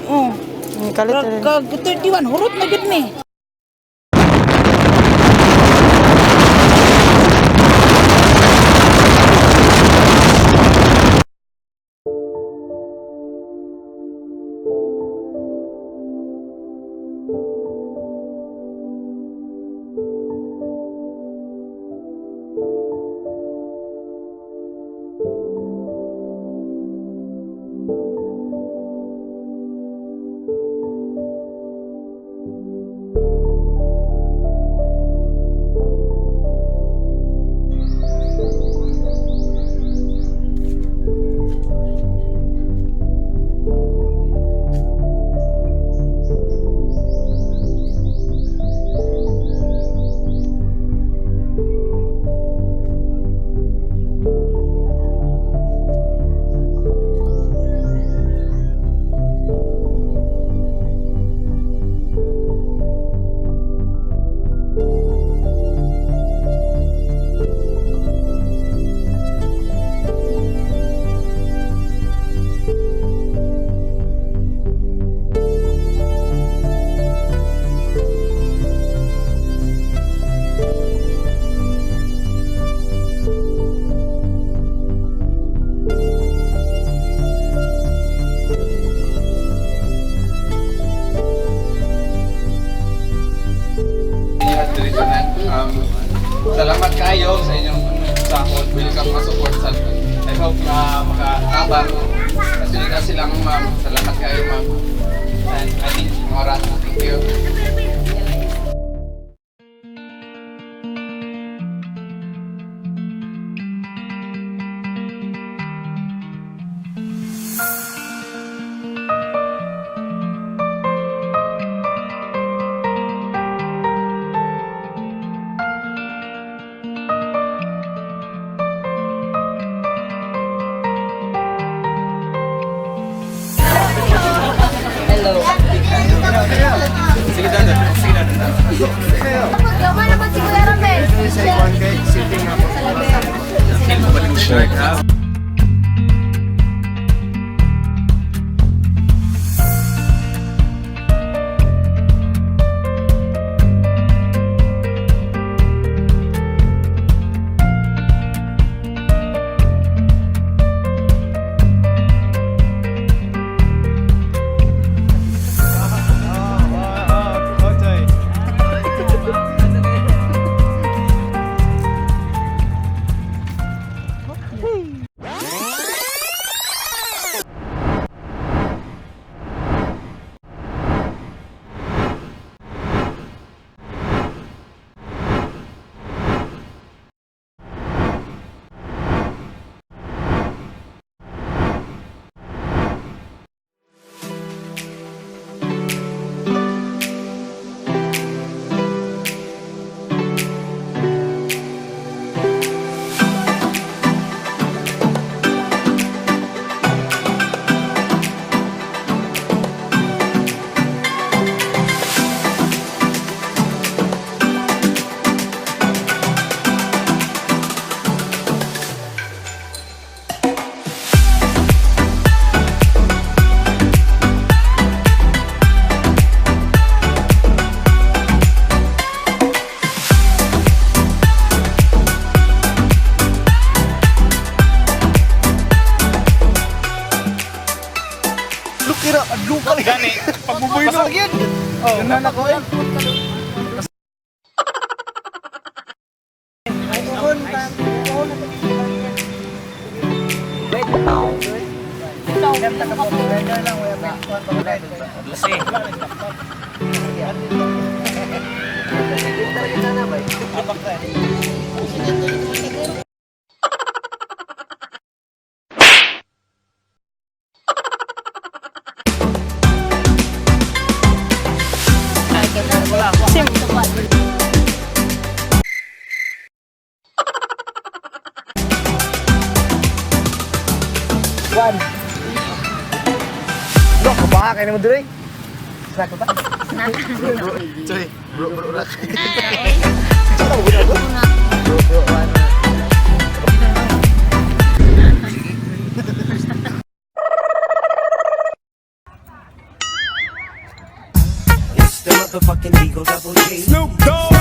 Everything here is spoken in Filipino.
Oh. Kalit rin. Kag 31 hurot na gid mi. Salamat kayo sa inyong sakot. Welcome ma-support sa I hope na makatabang. Kasi silang ma'am. Salamat kayo ma'am. And I think mga oras. Thank you. Sige dada. Sige dada. Gama naman si Kuya Ramel. Sure. Kira, adlong ka gani. Pagbubuy na lagi. Oh, nanak ko eh. One. Look, kapaka kayo naman dito eh. Snack ko ba? Snack. Sorry, bro, rak. Saan ako ginagawa? Bro, one. the motherfucking Eagle Double G. Snoop Dogg.